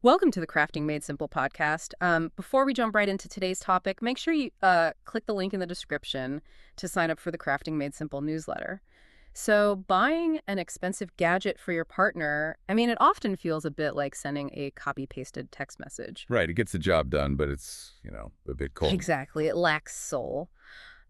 Welcome to the Crafting Made Simple podcast. Before we jump right into today's topic, make sure you click the link in the description to sign up for the Crafting Made Simple newsletter. So buying an expensive gadget for your partner, it often feels a bit like sending a copy-pasted text message. Right, it gets the job done, but it's, a bit cold. Exactly, it lacks soul.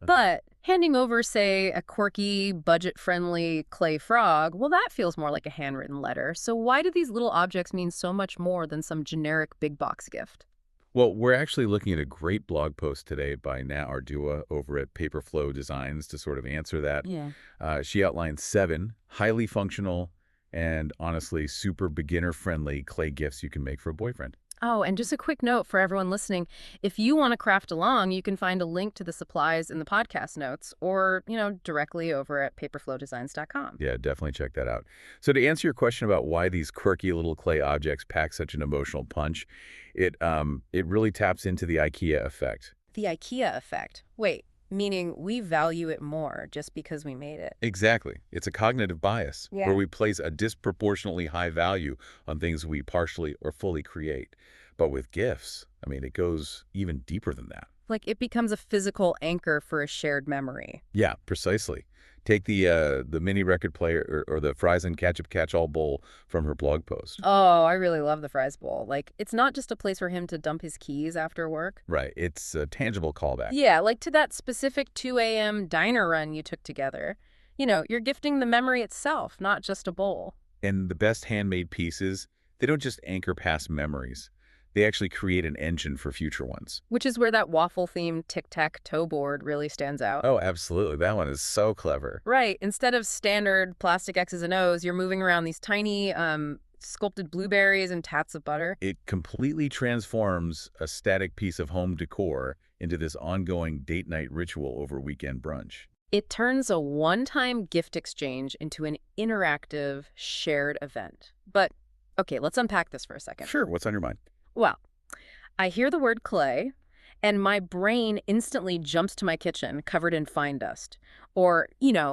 But handing over, say, a quirky, budget-friendly clay frog, well, that feels more like a handwritten letter. So why do these little objects mean so much more than some generic big box gift? Well, we're actually looking at a great blog post today by Nat Ardua over at Paperflow Designs to sort of answer that. Yeah. She outlines 7 highly functional and honestly super beginner-friendly clay gifts you can make for a boyfriend. Oh, and just a quick note for everyone listening. If you want to craft along, you can find a link to the supplies in the podcast notes or, directly over at paperflowdesigns.com. Yeah, definitely check that out. So to answer your question about why these quirky little clay objects pack such an emotional punch, it really taps into the IKEA effect. The IKEA effect. Wait, meaning we value it more just because we made it. Exactly. It's a cognitive bias Yeah. where we place a disproportionately high value on things we partially or fully create. But with gifts, it goes even deeper than that. Like it becomes a physical anchor for a shared memory. Yeah, precisely. Take the mini record player or the fries and ketchup catch-all bowl from her blog post. Oh, I really love the fries bowl. Like, it's not just a place for him to dump his keys after work. Right. It's a tangible callback. Yeah, like to that specific 2 a.m. diner run you took together. You're gifting the memory itself, not just a bowl. And the best handmade pieces, they don't just anchor past memories. They actually create an engine for future ones. Which is where that waffle-themed tic-tac-toe board really stands out. Oh, absolutely. That one is so clever. Right. Instead of standard plastic X's and O's, you're moving around these tiny sculpted blueberries and tats of butter. It completely transforms a static piece of home decor into this ongoing date night ritual over weekend brunch. It turns a one-time gift exchange into an interactive, shared event. But, okay, let's unpack this for a second. Sure, what's on your mind? Well, I hear the word clay, and my brain instantly jumps to my kitchen covered in fine dust. Or,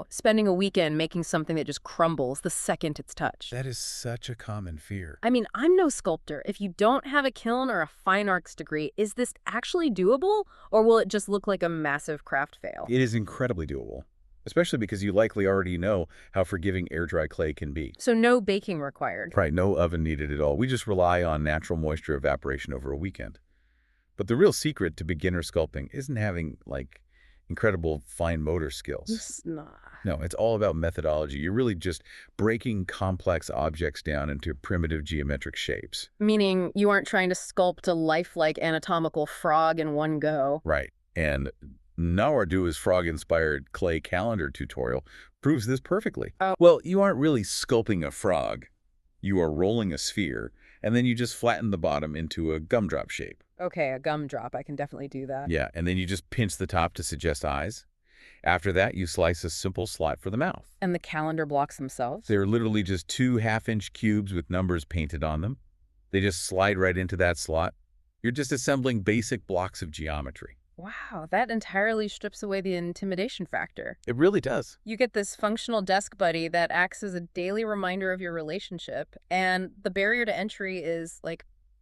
spending a weekend making something that just crumbles the second it's touched. That is such a common fear. I'm no sculptor. If you don't have a kiln or a fine arts degree, is this actually doable? Or will it just look like a massive craft fail? It is incredibly doable, especially because you likely already know how forgiving air-dry clay can be. So no baking required. Right, no oven needed at all. We just rely on natural moisture evaporation over a weekend. But the real secret to beginner sculpting isn't having, incredible fine motor skills. Nah. No, it's all about methodology. You're really just breaking complex objects down into primitive geometric shapes. Meaning you aren't trying to sculpt a lifelike anatomical frog in one go. Right. And Nawardua's frog-inspired clay calendar tutorial proves this perfectly. Oh. Well, you aren't really sculpting a frog. You are rolling a sphere, and then you just flatten the bottom into a gumdrop shape. Okay, a gumdrop. I can definitely do that. Yeah, and then you just pinch the top to suggest eyes. After that, you slice a simple slot for the mouth. And the calendar blocks themselves? They're literally just 2 half-inch cubes with numbers painted on them. They just slide right into that slot. You're just assembling basic blocks of geometry. Wow, that entirely strips away the intimidation factor. It really does. You get this functional desk buddy that acts as a daily reminder of your relationship, and the barrier to entry is,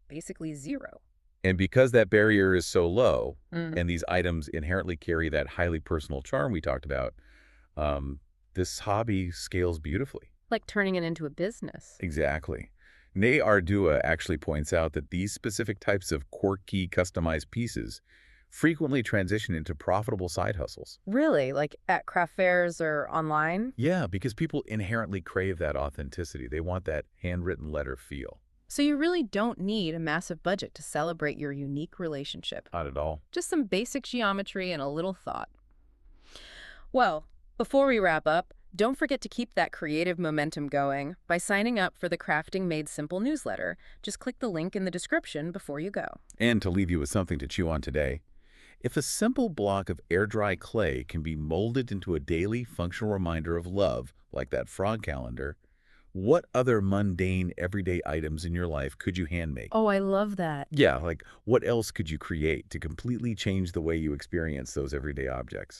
basically zero. And because that barrier is so low, and these items inherently carry that highly personal charm we talked about, this hobby scales beautifully. Like turning it into a business. Exactly. Ney Ardua actually points out that these specific types of quirky, customized pieces frequently transition into profitable side hustles. Really? Like at craft fairs or online? Yeah, because people inherently crave that authenticity. They want that handwritten letter feel. So you really don't need a massive budget to celebrate your unique relationship. Not at all. Just some basic geometry and a little thought. Well, before we wrap up, don't forget to keep that creative momentum going by signing up for the Crafting Made Simple newsletter. Just click the link in the description before you go. And to leave you with something to chew on today, if a simple block of air-dry clay can be molded into a daily functional reminder of love, like that frog calendar, what other mundane, everyday items in your life could you handmake? Oh, I love that. Yeah, what else could you create to completely change the way you experience those everyday objects?